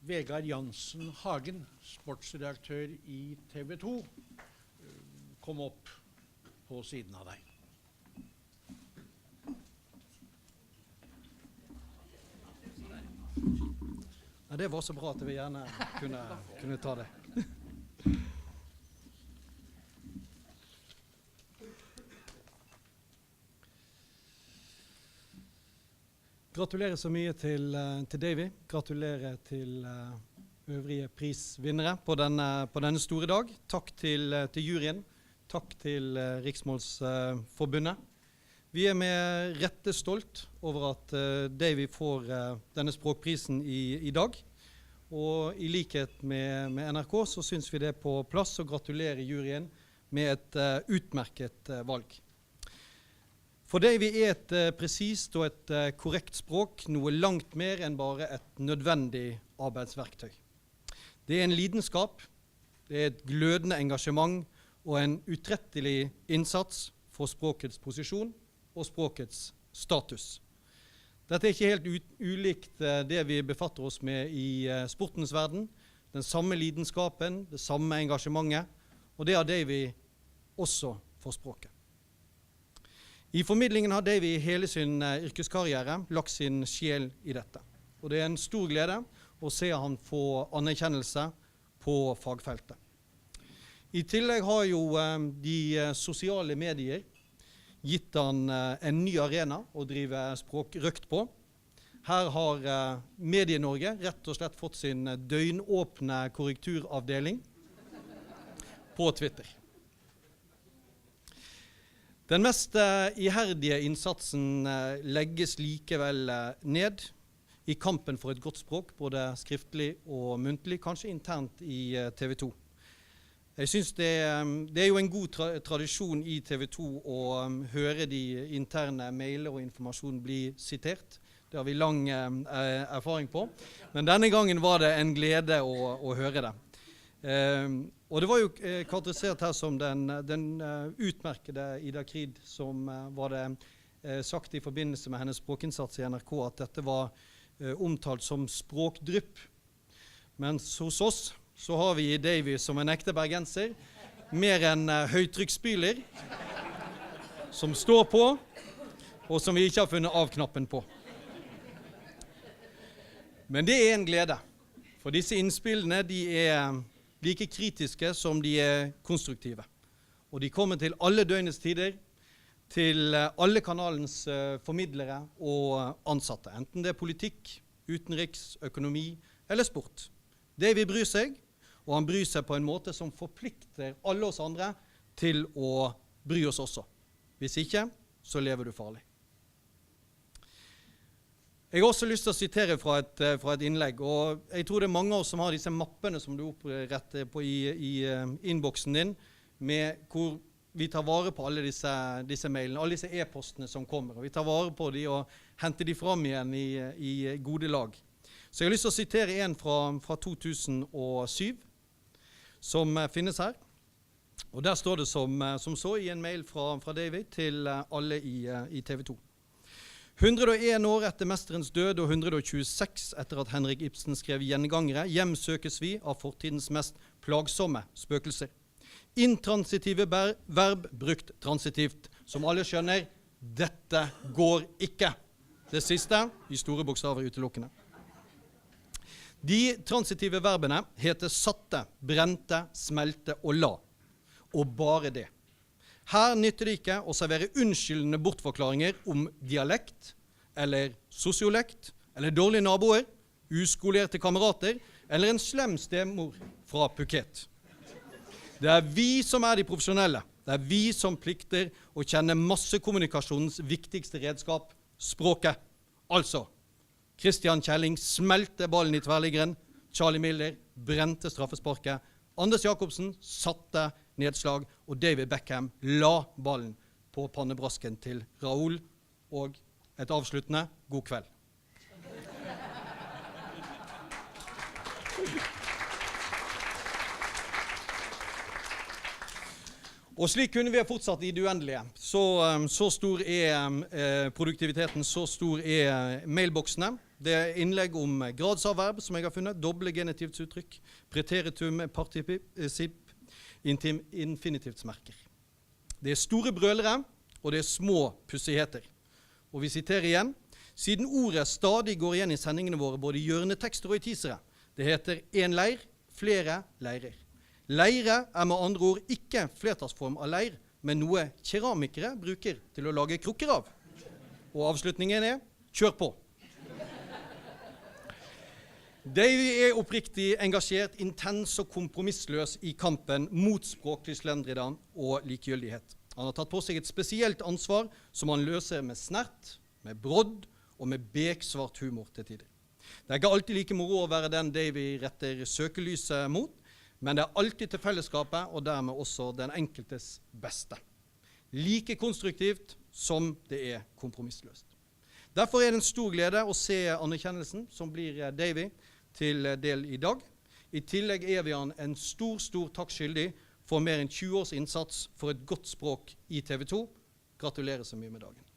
Vegard Jansen Hagen, sportsredaktør i TV 2, kom opp på siden av deg. Ja, det var så bra at vi gjerne kunne ta det. Gratulerer så mye til Davy. Gratulerer til øvrige prisvinnere på denne store dag. Takk til juryen. Takk til Riksmålsforbundet. Vi med rette stolt over at Davy får denne språkprisen i dag. Og i likhet med NRK så synes vi det er på plass å gratulere juryen med et utmerket valg. For Davy er et presist og et korrekt språk noe langt mer enn bare et nødvendig arbeidsverktøy. Det er en lidenskap, det er et glødende engasjement og en utrettelig innsats for språkets posisjon og språkets status. Dette er ikke helt ulikt det vi befatter oss med i sportens verden. Den samme lidenskapen, det samme engasjementet, og det har Davy også for språket. I formidlingen har Davy hele sin yrkeskarriere lagt sin sjel i dette. Og det er en stor glede å se han få anerkjennelse på fagfeltet. I tillegg har jo de sosiale medier gitt han en ny arena å drive språkrøkt på. Her har Medie-Norge rett og slett fått sin døgnåpne korrekturavdeling på Twitter. Den mest iherdige innsatsen legges likevel ned i kampen for et godt språk, både skriftlig og muntlig, kanskje internt i TV 2. Jeg synes det er jo en god tradisjon i TV 2 å høre de interne mailer og informasjon bli sitert. Det har vi lang erfaring på, men denne gangen var det en glede å høre det. Og det var jo karakterisert her som den utmerkede Ida Krid, som var det sagt i forbindelse med hennes språkinnsats i NRK, at dette var omtalt som språkdrypp. Mens hos oss så har vi Davy som en ekte bergenser, mer enn høytrykksspyler, som står på, og som vi ikke har funnet av-knappen på. Men det er en glede, for disse innspillene de er like kritiske som de er konstruktive. Og de kommer til alle døgnets tider, til alle kanalens formidlere og ansatte, enten det er politikk, utenriks, økonomi eller sport. Davy bryr seg, og han bryr seg på en måte som forplikter alle oss andre til å bry oss også. Hvis ikke, så lever du farlig. Jeg har også lyst til å sitere fra et innlegg, og jeg tror det er mange av oss som har disse mappene som du oppretter på i innboksen din, med hvor vi tar vare på alle disse mailene, alle disse e-postene som kommer, og vi tar vare på de og henter de fram igjen i gode lag. Så jeg har lyst til å sitere en fra 2007, som finnes her. Og der står det som så i en mail fra Davy til alle i TV 2. 101 år etter mesterens død og 126 etter at Henrik Ibsen skrev Gjengangere, hjemsøkes vi av fortidens mest plagsomme spøkelser. Intransitive verb brukt transitivt. Som alle skjønner, dette går ikke. Det siste i store bokstaver utelukkende. De transitive verbene heter satte, brente, smelte og la. Og bare det. Her nytter det ikke å servere unnskyldende bortforklaringer om dialekt, eller sosiolekt, eller dårlige naboer, uskolerte kamerater, eller en slem stemor fra Phuket. Det er vi som er de profesjonelle. Det er vi som plikter å kjenne massekommunikasjonens viktigste redskap, språket. Altså, Christian Kjelling smelte ballen i tverrliggeren, Charlie Miller brente straffesparket, Anders Jakobsen satte nedslag, og David Beckham la ballen på pannebrasken til Raoul, og et avsluttende god kveld. Og slik kunne vi ha fortsatt i det uendelige. Så stor er produktiviteten, så stor er mailboksene. Det er innlegg om gradsavverb, som jeg har funnet, doble genitivsuttrykk, preteritum, particip, infinitivsmerker. Det er store brølere, og det er små pussigheter. Og vi siterer igjen, siden ordet stadig går igjen i sendingene våre, både i hjørnetekster og i teasere. Det heter en leir, flere leirer. Leire er med andre ord ikke flertallsform av leir, men noe keramikere bruker til å lage krukker av. Og avslutningen er, kjør på. Davy er oppriktig engasjert, intens og kompromissløs i kampen mot språklig slendrian og likegyldighet. Han har tatt på seg et spesielt ansvar som han løser med snert, med brodd og med beksvart humor til tider. Det er ikke alltid like moro å være den Davy retter søkelyset mot, men det er alltid til fellesskapet og dermed også den enkeltes beste. Like konstruktivt som det er kompromissløst. Derfor er det en stor glede å se anerkjennelsen som blir Davy til del i dag. I tillegg er vi han en stor takk skyldig for mer enn 20 års innsats for et godt språk i TV 2. Gratulerer så mye med dagen.